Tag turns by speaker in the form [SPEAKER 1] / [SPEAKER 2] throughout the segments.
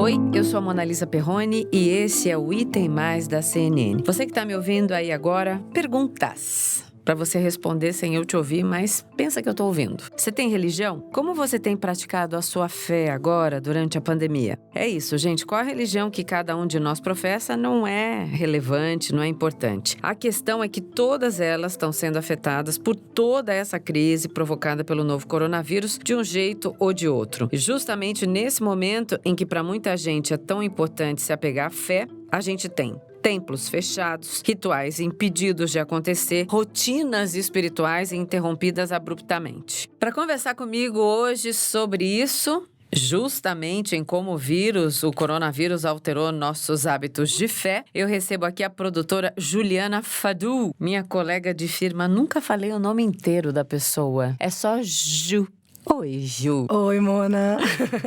[SPEAKER 1] Oi, eu sou a Mona Lisa Perrone e esse é o Item Mais da CNN. Você que está me ouvindo aí agora, perguntas para você responder sem eu te ouvir, mas pensa que eu tô ouvindo. Você tem religião? Como você tem praticado a sua fé agora, durante a pandemia? É isso, gente. Qual a religião que cada um de nós professa não é relevante, não é importante. A questão é que todas elas estão sendo afetadas por toda essa crise provocada pelo novo coronavírus, de um jeito ou de outro. E justamente nesse momento em que para muita gente é tão importante se apegar à fé, a gente tem templos fechados, rituais impedidos de acontecer, rotinas espirituais interrompidas abruptamente. Para conversar comigo hoje sobre isso, justamente em como o coronavírus alterou nossos hábitos de fé, eu recebo aqui a produtora Juliana Fadul, minha colega de firma. Nunca falei o nome inteiro da pessoa, é só Ju. Oi, Ju.
[SPEAKER 2] Oi, Mona.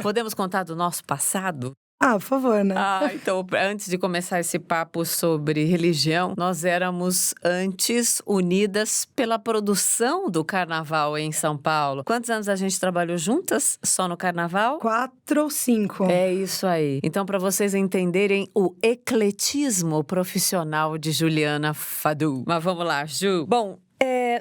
[SPEAKER 1] Podemos contar do nosso passado?
[SPEAKER 2] Por favor, né?
[SPEAKER 1] Então, antes de começar esse papo sobre religião, nós éramos antes unidas pela produção do carnaval em São Paulo. Quantos anos a gente trabalhou juntas só no carnaval?
[SPEAKER 2] 4 ou 5.
[SPEAKER 1] É isso aí. Então, para vocês entenderem o ecletismo profissional de Juliana Fadul. Mas vamos lá, Ju. Bom,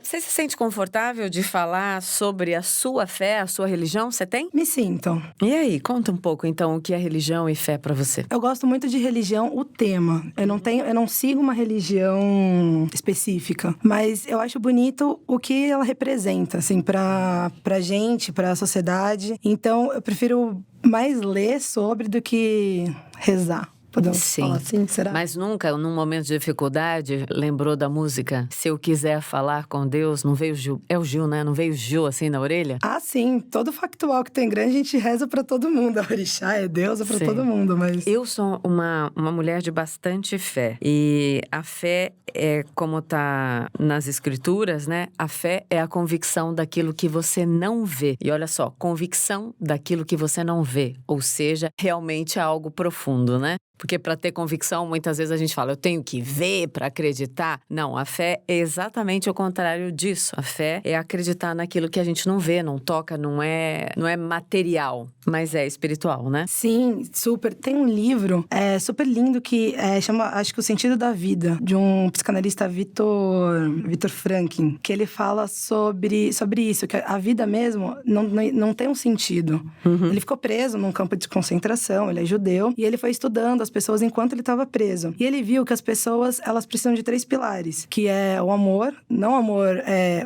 [SPEAKER 1] você se sente confortável de falar sobre a sua fé, a sua religião? Você tem?
[SPEAKER 2] Me sinto.
[SPEAKER 1] E aí, conta um pouco então o que é religião e fé pra você.
[SPEAKER 2] Eu gosto muito de religião, o tema. Eu não sigo uma religião específica, mas eu acho bonito o que ela representa, assim, pra gente, pra sociedade. Então, eu prefiro mais ler sobre do que rezar. Podemos falar assim, será?
[SPEAKER 1] Mas nunca, num momento de dificuldade, lembrou da música? Se eu quiser falar com Deus, não veio Gil. É o Gil, né? Não veio Gil assim na orelha?
[SPEAKER 2] Sim. Todo factual que tem grande, a gente reza pra todo mundo. A orixá é Deus, é pra todo mundo, mas...
[SPEAKER 1] Eu sou uma mulher de bastante fé. E a fé é, como tá nas escrituras, né? A fé é a convicção daquilo que você não vê. E olha só, convicção daquilo que você não vê. Ou seja, realmente é algo profundo, né? Porque para ter convicção, muitas vezes a gente fala, eu tenho que ver para acreditar. Não, a fé é exatamente o contrário disso. A fé é acreditar naquilo que a gente não vê, não toca, não é material, mas é espiritual, né?
[SPEAKER 2] Sim, super. Tem um livro super lindo que chama, acho que O Sentido da Vida, de um psicanalista, Viktor Frankl, que ele fala sobre isso, que a vida mesmo não tem um sentido. Uhum. Ele ficou preso num campo de concentração, ele é judeu, e ele foi estudando as pessoas enquanto ele estava preso. E ele viu que as pessoas, elas precisam de 3 pilares, que é o amor, não amor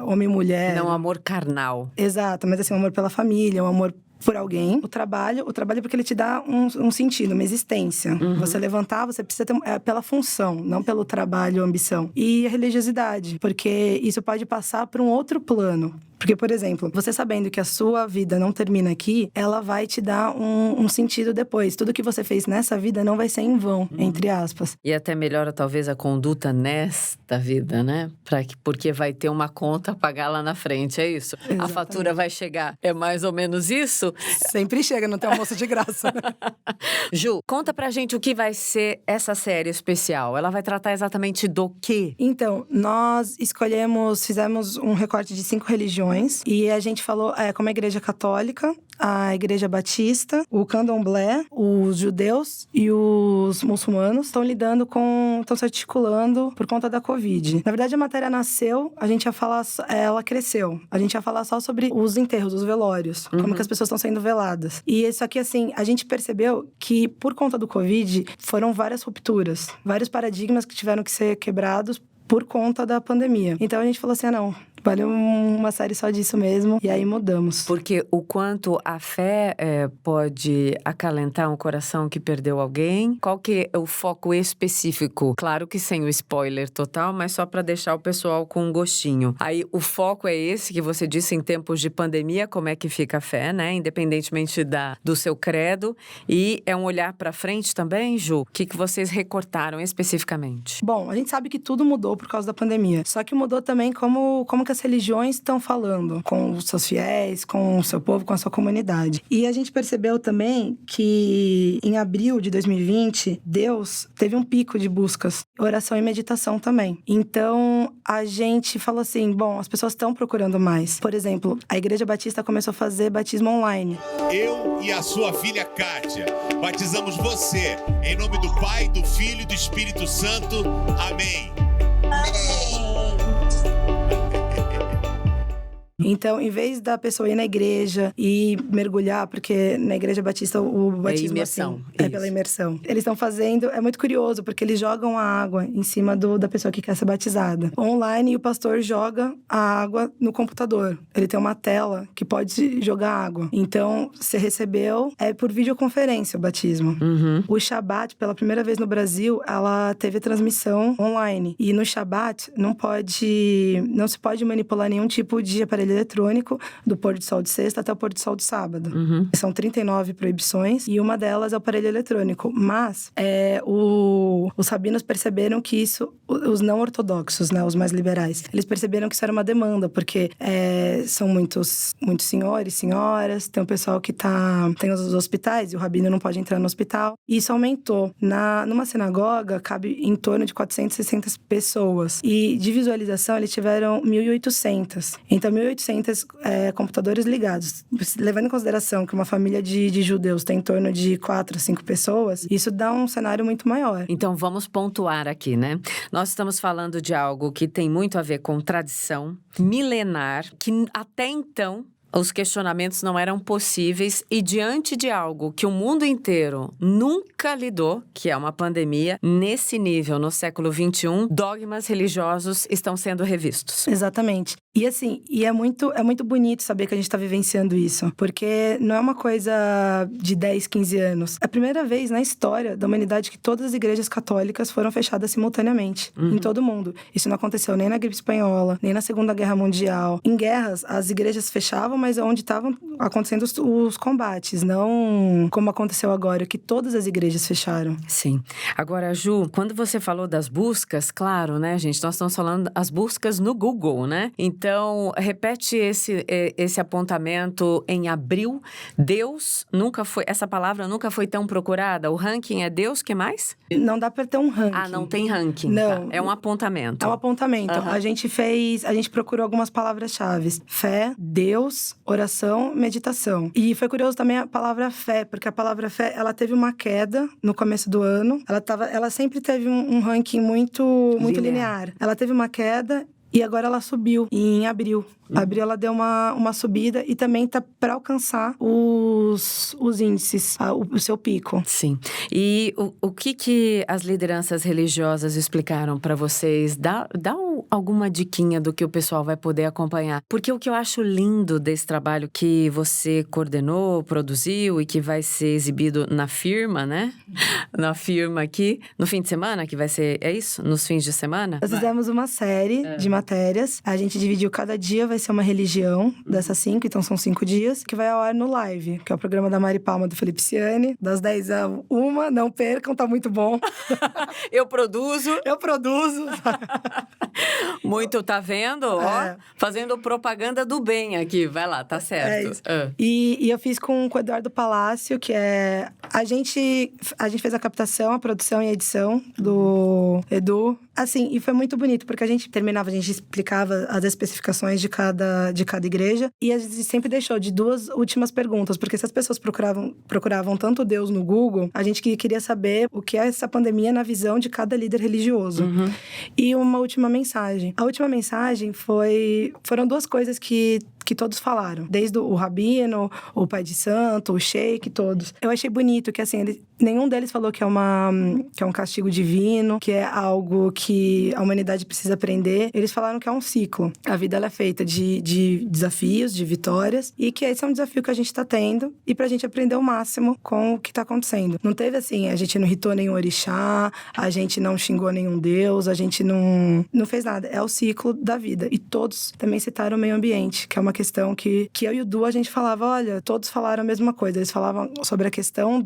[SPEAKER 2] homem e mulher.
[SPEAKER 1] Não amor carnal.
[SPEAKER 2] Exato, mas assim, o amor pela família, o amor por alguém. O trabalho porque ele te dá um sentido, uma existência. Uhum. Você levantar, você precisa ter pela função, não pelo trabalho ou ambição. E a religiosidade, porque isso pode passar para um outro plano. Porque, por exemplo, você sabendo que a sua vida não termina aqui, ela vai te dar um sentido depois. Tudo que você fez nessa vida não vai ser em vão, entre aspas.
[SPEAKER 1] E até melhora, talvez, a conduta nesta vida, né? Porque vai ter uma conta a pagar lá na frente, é isso? Exatamente. A fatura vai chegar. É mais ou menos isso?
[SPEAKER 2] Sempre chega, não tem almoço de graça.
[SPEAKER 1] Ju, conta pra gente o que vai ser essa série especial. Ela vai tratar exatamente do quê?
[SPEAKER 2] Então, nós fizemos um recorte de 5 religiões. E a gente falou como a Igreja Católica, a Igreja Batista, o Candomblé, os judeus e os muçulmanos estão se articulando por conta da Covid. Na verdade, a matéria nasceu, ela cresceu. A gente ia falar só sobre os enterros, os velórios, como que as pessoas estão sendo veladas. E isso aqui, assim, a gente percebeu que por conta do Covid, foram várias rupturas, vários paradigmas que tiveram que ser quebrados por conta da pandemia. Então a gente falou assim, não, vale uma série só disso mesmo, e aí mudamos.
[SPEAKER 1] Porque o quanto a fé pode acalentar um coração que perdeu alguém, qual que é o foco específico? Claro que sem o spoiler total, mas só para deixar o pessoal com um gostinho. Aí o foco é esse que você disse em tempos de pandemia, como é que fica a fé, né? Independentemente do seu credo. E é um olhar para frente também, Ju? O que vocês recortaram especificamente?
[SPEAKER 2] Bom, a gente sabe que tudo mudou por causa da pandemia. Só que mudou também como que as religiões estão falando com os seus fiéis, com o seu povo, com a sua comunidade. E a gente percebeu também que em abril de 2020, Deus teve um pico de buscas, oração e meditação também. Então, a gente falou assim, bom, as pessoas estão procurando mais. Por exemplo, a Igreja Batista começou a fazer batismo online.
[SPEAKER 3] Eu e a sua filha Kátia batizamos você em nome do Pai, do Filho e do Espírito Santo. Amém.
[SPEAKER 2] Então, em vez da pessoa ir na igreja e mergulhar, porque na Igreja Batista o batismo
[SPEAKER 1] imersão,
[SPEAKER 2] assim, é pela imersão. Eles estão fazendo, é muito curioso, porque eles jogam a água em cima da pessoa que quer ser batizada. Online, e o pastor joga a água no computador. Ele tem uma tela que pode jogar água. Então, você recebeu, é por videoconferência o batismo. O Shabat, pela primeira vez no Brasil, ela teve transmissão online. E no Shabat, não se pode manipular nenhum tipo de aparelho eletrônico do pôr do sol de sexta até o pôr do sol de sábado. São 39 proibições e uma delas é o aparelho eletrônico. Mas os rabinos perceberam que isso, os não ortodoxos, né, os mais liberais, eles perceberam que isso era uma demanda, porque são muitos senhores, senhoras, tem o pessoal que tem os hospitais e o rabino não pode entrar no hospital. E isso aumentou. Numa sinagoga, cabe em torno de 460 pessoas. E de visualização, eles tiveram 1.800. Então, 1.800 computadores ligados. Levando em consideração que uma família de judeus tem em torno de 4 a 5 pessoas, isso dá um cenário muito maior.
[SPEAKER 1] Então, vamos pontuar aqui, né? Nós estamos falando de algo que tem muito a ver com tradição milenar, que até então os questionamentos não eram possíveis e diante de algo que o mundo inteiro nunca lidou, que é uma pandemia, nesse nível, no século XXI, dogmas religiosos estão sendo revistos.
[SPEAKER 2] Exatamente. E assim, é muito bonito saber que a gente está vivenciando isso, porque não é uma coisa de 10, 15 anos. É a primeira vez na história da humanidade que todas as igrejas católicas foram fechadas simultaneamente, em todo o mundo. Isso não aconteceu nem na gripe espanhola, nem na Segunda Guerra Mundial. Em guerras, as igrejas fechavam, mas onde estavam acontecendo os combates, não como aconteceu agora, que todas as igrejas fecharam.
[SPEAKER 1] Sim. Agora, Ju, quando você falou das buscas, claro, né, gente, nós estamos falando das buscas no Google, né? Então, repete esse apontamento em abril. Deus nunca foi, essa palavra nunca foi tão procurada. O ranking é Deus, que mais?
[SPEAKER 2] Não dá para ter um ranking.
[SPEAKER 1] Ah, não tem ranking.
[SPEAKER 2] Não.
[SPEAKER 1] Tá. É um apontamento.
[SPEAKER 2] É um apontamento. A gente procurou algumas palavras-chave. Fé, Deus, oração, meditação. E foi curioso também a palavra fé, porque a palavra fé, ela teve uma queda no começo do ano. Ela sempre teve um ranking muito linear. Ela teve uma queda e agora ela subiu em abril. Abril ela deu uma subida e também tá para alcançar os índices, o seu pico.
[SPEAKER 1] Sim. E o que as lideranças religiosas explicaram para vocês? Dá alguma diquinha do que o pessoal vai poder acompanhar? Porque o que eu acho lindo desse trabalho que você coordenou, produziu e que vai ser exibido na firma, né? Na firma aqui, no fim de semana, que vai ser, é isso? Nos fins de semana?
[SPEAKER 2] Nós fizemos uma série de matérias. A gente dividiu cada dia, vai ser uma religião dessas 5, então são 5 dias, que vai ao ar no Live, que é o programa da Mari Palma, do Felipe Ciani, das 10 a 1, não percam, tá muito bom.
[SPEAKER 1] Eu produzo. Muito, tá vendo? Ó, fazendo propaganda do bem aqui, vai lá, tá certo.
[SPEAKER 2] E eu fiz com o Eduardo Palácio, que é... A gente fez a captação, a produção e a edição do Edu. Assim, e foi muito bonito, porque a gente explicava as especificações de cada igreja, e a gente sempre deixou de 2 últimas perguntas, porque se as pessoas procuravam tanto Deus no Google, a gente queria saber o que é essa pandemia na visão de cada líder religioso. E uma última mensagem. A última mensagem foram 2 coisas que todos falaram, desde o rabino, o pai de santo, o sheik, todos. Eu achei bonito que, assim, nenhum deles falou que é um castigo divino, que é algo que a humanidade precisa aprender. Eles falaram que é um ciclo. A vida, ela é feita de desafios, de vitórias, e que esse é um desafio que a gente tá tendo, e pra gente aprender o máximo com o que tá acontecendo. Não teve, assim, a gente não irritou nenhum orixá, a gente não xingou nenhum deus, a gente não fez nada. É o ciclo da vida. E todos também citaram o meio ambiente, que é uma questão que eu e o Du, a gente falava, olha, todos falaram a mesma coisa. Eles falavam sobre a questão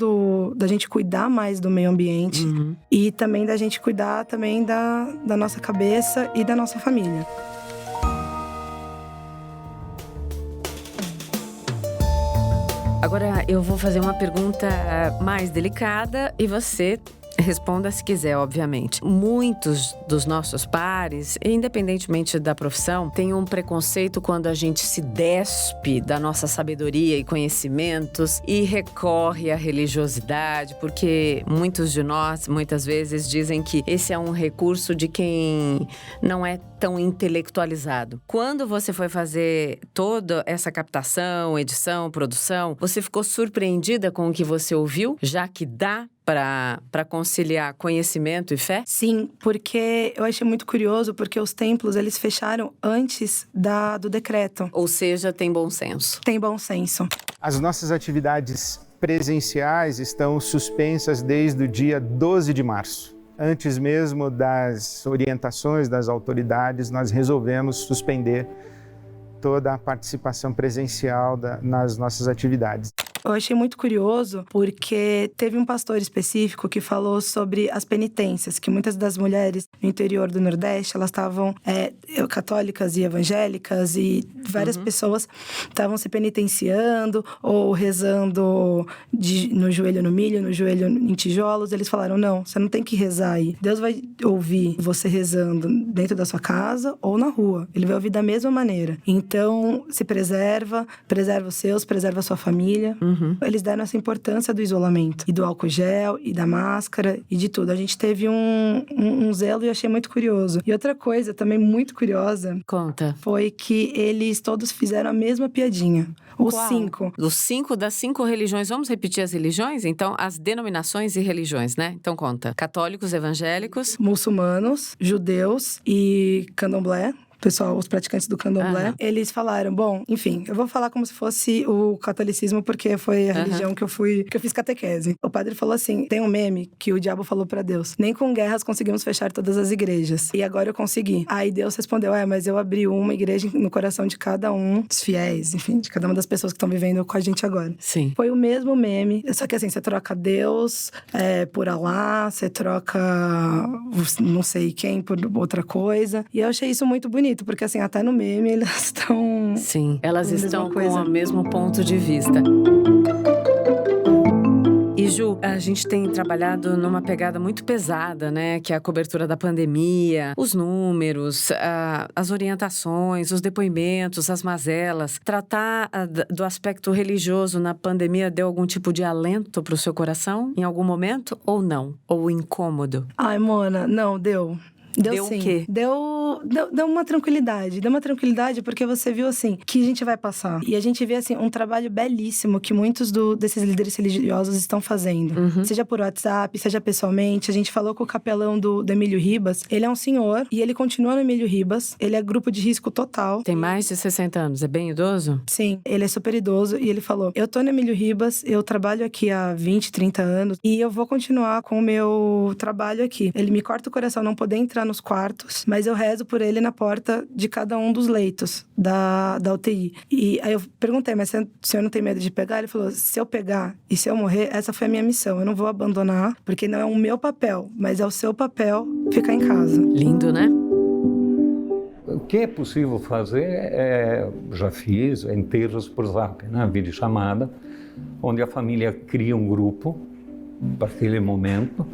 [SPEAKER 2] da gente cuidar mais do meio ambiente e também da gente cuidar também da nossa cabeça e da nossa família.
[SPEAKER 1] Agora eu vou fazer uma pergunta mais delicada e você responda se quiser, obviamente. Muitos dos nossos pares, independentemente da profissão, têm um preconceito quando a gente se despe da nossa sabedoria e conhecimentos e recorre à religiosidade, porque muitos de nós, muitas vezes, dizem que esse é um recurso de quem não é tão intelectualizado. Quando você foi fazer toda essa captação, edição, produção, você ficou surpreendida com o que você ouviu, já que dá para conciliar conhecimento e fé?
[SPEAKER 2] Sim, porque eu achei muito curioso, porque os templos, eles fecharam antes do decreto.
[SPEAKER 1] Ou seja, tem bom senso.
[SPEAKER 2] Tem bom senso.
[SPEAKER 4] As nossas atividades presenciais estão suspensas desde o dia 12 de março. Antes mesmo das orientações das autoridades, nós resolvemos suspender toda a participação presencial nas nossas atividades.
[SPEAKER 2] Eu achei muito curioso porque teve um pastor específico que falou sobre as penitências, que muitas das mulheres no interior do Nordeste, elas estavam católicas e evangélicas e várias pessoas estavam se penitenciando ou rezando no joelho no milho, no joelho em tijolos. Eles falaram, não, você não tem que rezar aí. Deus vai ouvir você rezando dentro da sua casa ou na rua. Ele vai ouvir da mesma maneira. Então, se preserva os seus, preserva a sua família. Eles deram essa importância do isolamento, e do álcool gel, e da máscara, e de tudo. A gente teve um zelo e eu achei muito curioso. E outra coisa também muito curiosa...
[SPEAKER 1] Conta.
[SPEAKER 2] Foi que eles todos fizeram a mesma piadinha. Os
[SPEAKER 1] Qual?
[SPEAKER 2] 5.
[SPEAKER 1] Das 5 religiões, vamos repetir as religiões? Então, as denominações e religiões, né? Então, conta. Católicos, evangélicos...
[SPEAKER 2] Muçulmanos, judeus e candomblé. Pessoal, os praticantes do candomblé, eles falaram, bom, enfim, eu vou falar como se fosse o catolicismo, porque foi a religião que eu fiz catequese. O padre falou assim, tem um meme que o diabo falou pra Deus, nem com guerras conseguimos fechar todas as igrejas, e agora eu consegui. Aí Deus respondeu, mas eu abri uma igreja no coração de cada um dos fiéis, enfim, de cada uma das pessoas que estão vivendo com a gente agora.
[SPEAKER 1] Sim.
[SPEAKER 2] Foi o mesmo meme, só que assim, você troca Deus por Alá, você troca não sei quem por outra coisa, e eu achei isso muito bonito. Porque, assim, até no meme elas estão...
[SPEAKER 1] Sim, elas estão com o mesmo ponto de vista. E, Ju, a gente tem trabalhado numa pegada muito pesada, né? Que é a cobertura da pandemia, os números, as orientações, os depoimentos, as mazelas. Tratar do aspecto religioso na pandemia deu algum tipo de alento pro seu coração em algum momento? Ou não? Ou incômodo?
[SPEAKER 2] Ai, Mona, não, deu. Deu sim.
[SPEAKER 1] O quê?
[SPEAKER 2] Deu uma tranquilidade. Deu uma tranquilidade porque você viu, assim, que a gente vai passar. E a gente vê, assim, um trabalho belíssimo que muitos desses líderes religiosos estão fazendo. Seja por WhatsApp, seja pessoalmente. A gente falou com o capelão do Emílio Ribas. Ele é um senhor e ele continua no Emílio Ribas. Ele é grupo de risco total.
[SPEAKER 1] Tem mais de 60 anos. É bem idoso?
[SPEAKER 2] Sim, ele é super idoso. E ele falou, eu tô no Emílio Ribas, eu trabalho aqui há 20, 30 anos. E eu vou continuar com o meu trabalho aqui. Ele me corta o coração não poder entrar nos quartos, mas eu rezo por ele na porta de cada um dos leitos da UTI. E aí eu perguntei, mas o senhor não tem medo de pegar? Ele falou, se eu pegar e se eu morrer, essa foi a minha missão. Eu não vou abandonar, porque não é o meu papel, mas é o seu papel ficar em casa.
[SPEAKER 1] Lindo, né?
[SPEAKER 5] O que é possível fazer, já fiz, enterros por Zap, né? Videochamada, onde a família cria um grupo para aquele momento.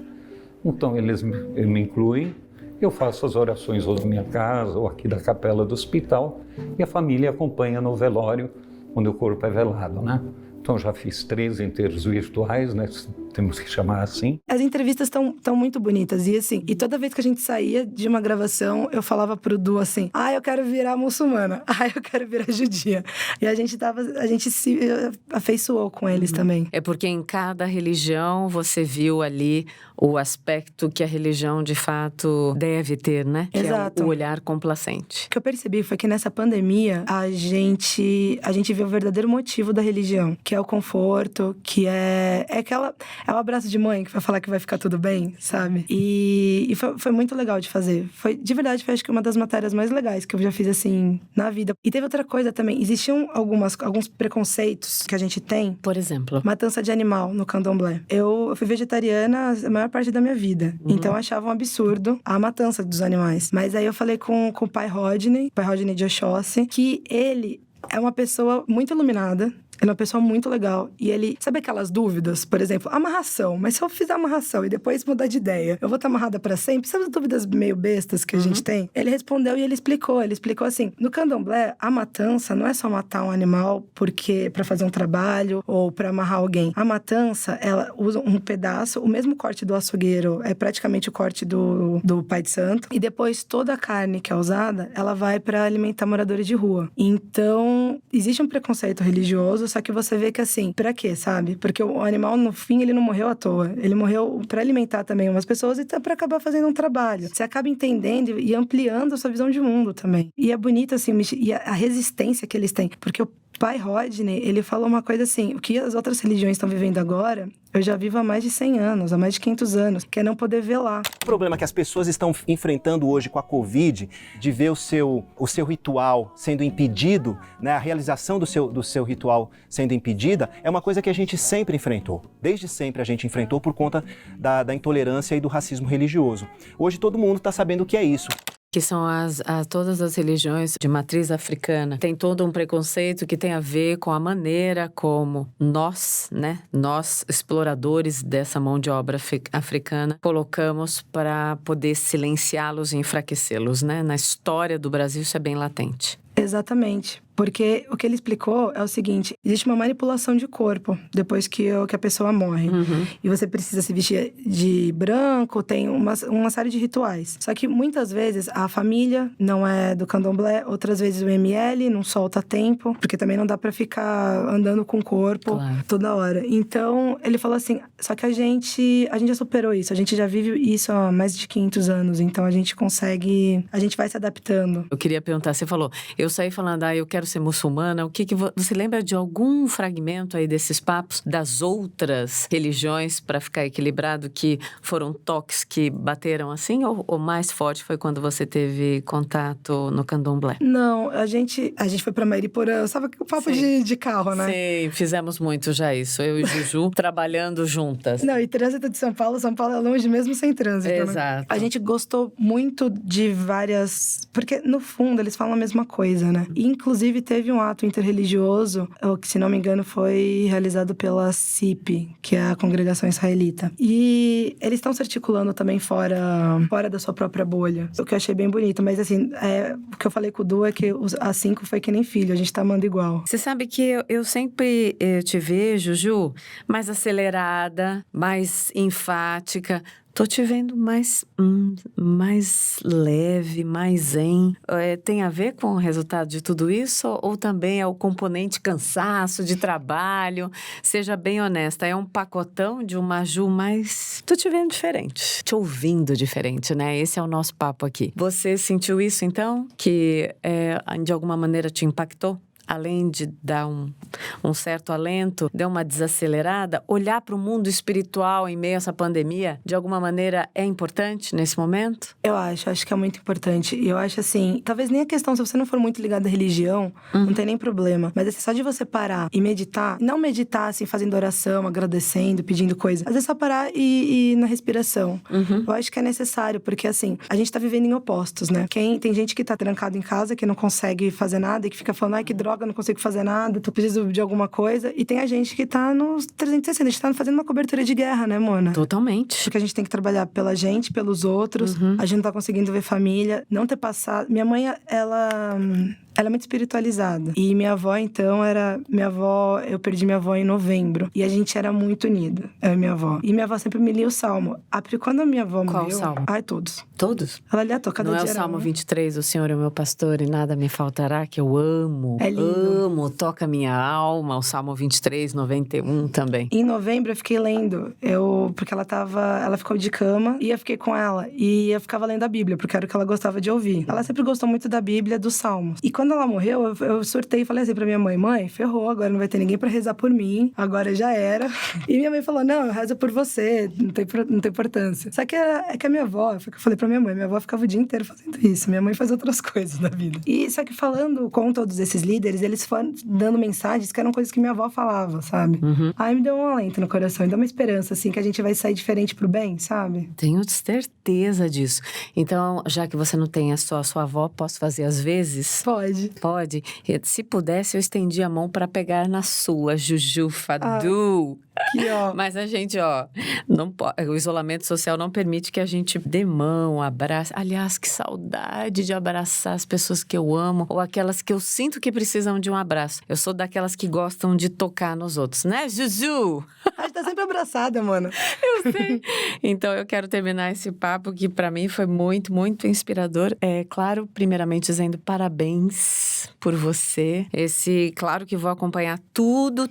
[SPEAKER 5] Então eles me incluem. Eu faço as orações ou da minha casa ou aqui da capela do hospital e a família acompanha no velório, onde o corpo é velado, né? Então, já fiz 3 enterros virtuais, né? Temos que chamar assim.
[SPEAKER 2] As entrevistas estão muito bonitas. E assim, e toda vez que a gente saía de uma gravação, eu falava pro Du assim, eu quero virar muçulmana. Eu quero virar judia. E a gente se afeiçoou com eles também.
[SPEAKER 1] É porque em cada religião você viu ali o aspecto que a religião de fato deve ter, né?
[SPEAKER 2] Exato.
[SPEAKER 1] Que é o olhar complacente.
[SPEAKER 2] O que eu percebi foi que nessa pandemia a gente viu o verdadeiro motivo da religião, que é o conforto, que é o abraço de mãe que vai falar que vai ficar tudo bem, sabe? E foi muito legal de fazer. De verdade, foi acho que uma das matérias mais legais que eu já fiz, assim, na vida. E teve outra coisa também. Existiam alguns preconceitos que a gente tem.
[SPEAKER 1] Por exemplo?
[SPEAKER 2] Matança de animal no candomblé. Eu fui vegetariana a maior parte da minha vida. Então, eu achava um absurdo a matança dos animais. Mas aí eu falei com o pai Rodney de Oxóssi, que ele é uma pessoa muito iluminada. Ele é uma pessoa muito legal. E ele... Sabe aquelas dúvidas? Por exemplo, amarração. Mas se eu fizer amarração e depois mudar de ideia, eu vou estar amarrada pra sempre? Sabe as dúvidas meio bestas que a gente tem? Ele respondeu e ele explicou. Ele explicou assim, no candomblé, a matança não é só matar um animal pra fazer um trabalho ou pra amarrar alguém. A matança, ela usa um pedaço, o mesmo corte do açougueiro, é praticamente o corte do pai de santo. E depois toda a carne que é usada, ela vai pra alimentar moradores de rua. Então, existe um preconceito religioso, só que você vê que assim, pra quê, sabe? Porque o animal, no fim, ele não morreu à toa. Ele morreu pra alimentar também umas pessoas e pra acabar fazendo um trabalho. Você acaba entendendo e ampliando a sua visão de mundo também. E é bonito, assim, e a resistência que eles têm. Porque o pai Rodney, ele falou uma coisa assim, o que as outras religiões estão vivendo agora, eu já vivo há mais de 100 anos, há mais de 500 anos, que é não poder velar.
[SPEAKER 6] O problema que as pessoas estão enfrentando hoje com a Covid, de ver o seu ritual sendo impedido, né, a realização do seu ritual sendo impedida, é uma coisa que a gente sempre enfrentou. Desde sempre a gente enfrentou por conta da intolerância e do racismo religioso. Hoje todo mundo está sabendo o que é isso.
[SPEAKER 1] Que são todas as religiões de matriz africana. Tem todo um preconceito que tem a ver com a maneira como nós, exploradores dessa mão de obra africana, colocamos para poder silenciá-los e enfraquecê-los, né? Na história do Brasil isso é bem latente.
[SPEAKER 2] Exatamente. Porque o que ele explicou é o seguinte, existe uma manipulação de corpo depois que a pessoa morre. E você precisa se vestir de branco, tem uma série de rituais. Só que muitas vezes a família não é do candomblé, outras vezes o ML não solta tempo, porque também não dá pra ficar andando com o corpo toda hora. Então, ele falou assim, só que a gente já superou isso, a gente já vive isso há mais de 500 anos, então a gente vai se adaptando.
[SPEAKER 1] Eu queria perguntar, você falou, eu saí falando, eu quero ser muçulmana, você lembra de algum fragmento aí desses papos das outras religiões para ficar equilibrado que foram toques que bateram assim ou mais forte foi quando você teve contato no candomblé?
[SPEAKER 2] Não, a gente foi pra Mariporã, sabe o papo de carro, né?
[SPEAKER 1] Sim, fizemos muito já isso, eu e Juju trabalhando juntas.
[SPEAKER 2] Não, e trânsito de São Paulo é longe mesmo sem trânsito.
[SPEAKER 1] Exato.
[SPEAKER 2] Né? A gente gostou muito de várias... Porque no fundo eles falam a mesma coisa, né? E, inclusive teve um ato interreligioso, que se não me engano foi realizado pela CIP, que é a Congregação Israelita. E eles estão se articulando também fora da sua própria bolha. O que eu achei bem bonito, mas assim, o que eu falei com o Du é que a 5 foi que nem filho, a gente tá amando igual.
[SPEAKER 1] Você sabe que eu sempre te vejo, Ju, mais acelerada, mais enfática. Tô te vendo mais leve, mais zen. Tem a ver com o resultado de tudo isso? Ou também é o componente cansaço de trabalho? Seja bem honesta, é um pacotão de uma Ju mais... Tô te vendo diferente, te ouvindo diferente, né? Esse é o nosso papo aqui. Você sentiu isso, então? Que de alguma maneira te impactou? Além de dar um certo alento, deu uma desacelerada, olhar para o mundo espiritual em meio a essa pandemia, de alguma maneira, é importante nesse momento?
[SPEAKER 2] Eu acho que é muito importante. E eu acho assim, talvez nem a questão, se você não for muito ligado à religião, não tem nem problema. Mas assim, só de você parar e meditar, não meditar assim, fazendo oração, agradecendo, pedindo coisa. Às vezes só parar e ir na respiração. Eu acho que é necessário, porque assim, a gente tá vivendo em opostos, né? Tem gente que tá trancado em casa, que não consegue fazer nada e que fica falando, ai, que droga, não consigo fazer nada, tô precisando de alguma coisa. E tem a gente que tá nos 360, a gente tá fazendo uma cobertura de guerra, né, Mona?
[SPEAKER 1] Totalmente.
[SPEAKER 2] Porque a gente tem que trabalhar pela gente, pelos outros, a gente não tá conseguindo ver família, não ter passado... Minha mãe, ela é muito espiritualizada. E minha avó, então, eu perdi minha avó em novembro. E a gente era muito unida, eu e minha avó. E minha avó sempre me lia o salmo. Quando a minha avó morreu... Qual
[SPEAKER 1] salmo?
[SPEAKER 2] Ai, todos.
[SPEAKER 1] Todos?
[SPEAKER 2] Ela lia cada dia.
[SPEAKER 1] Não é o Salmo 23, o Senhor é o meu pastor e nada me faltará, que eu amo.
[SPEAKER 2] É lindo.
[SPEAKER 1] Amo, toca minha alma. O Salmo 23, 91 também.
[SPEAKER 2] Em novembro eu fiquei lendo, porque ela ficou de cama e eu fiquei com ela. E eu ficava lendo a Bíblia, porque era o que ela gostava de ouvir. Ela sempre gostou muito da Bíblia, dos Salmos. E quando ela morreu, eu surtei e falei assim pra minha mãe, ferrou, agora não vai ter ninguém pra rezar por mim, agora já era. E minha mãe falou, não, eu rezo por você, não tem importância. Só que é que a minha avó, foi o que eu falei pra minha avó ficava o dia inteiro fazendo isso, minha mãe faz outras coisas na vida. E só que falando com todos esses líderes, eles foram dando mensagens que eram coisas que minha avó falava, sabe? Aí me deu um alento no coração, me deu uma esperança, assim, que a gente vai sair diferente pro bem, sabe?
[SPEAKER 1] Tenho certeza disso. Então, já que você não tem só a sua avó, posso fazer às vezes?
[SPEAKER 2] Pode. Pode.
[SPEAKER 1] Pode? Se pudesse, eu estendi a mão para pegar na sua, Juju Fadu.
[SPEAKER 2] Aqui, ó.
[SPEAKER 1] Mas a gente, não pode, o isolamento social não permite que a gente dê mão, abrace. Aliás, que saudade de abraçar as pessoas que eu amo ou aquelas que eu sinto que precisam de um abraço. Eu sou daquelas que gostam de tocar nos outros, né, Juju?
[SPEAKER 2] A gente tá sempre abraçada, mano.
[SPEAKER 1] Eu sei. Então, eu quero terminar esse papo que para mim foi muito, muito inspirador. Claro, primeiramente dizendo parabéns por você. Claro que vou acompanhar tudo,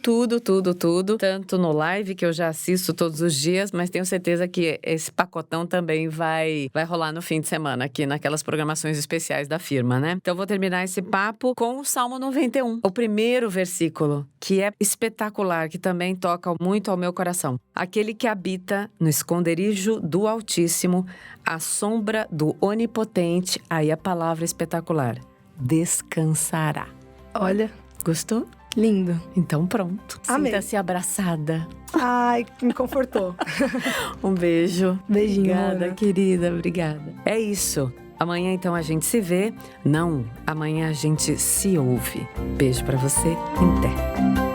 [SPEAKER 1] tanto no live, que eu já assisto todos os dias, mas tenho certeza que esse pacotão também vai rolar no fim de semana, aqui naquelas programações especiais da firma, né? Então, vou terminar esse papo com o Salmo 91, o primeiro versículo, que é espetacular, que também toca muito ao meu coração. Aquele que habita no esconderijo do Altíssimo, à sombra do Onipotente, aí a palavra espetacular, descansará.
[SPEAKER 2] Olha,
[SPEAKER 1] Gostou?
[SPEAKER 2] lindo.
[SPEAKER 1] Então pronto.
[SPEAKER 2] Amei.
[SPEAKER 1] Sinta-se abraçada.
[SPEAKER 2] Ai, me confortou.
[SPEAKER 1] Um beijo.
[SPEAKER 2] Beijinho,
[SPEAKER 1] Obrigada,
[SPEAKER 2] Ana.
[SPEAKER 1] querida. Obrigada. É isso. Amanhã, então, a gente se vê. Não, amanhã a gente se ouve. Beijo pra você. Até.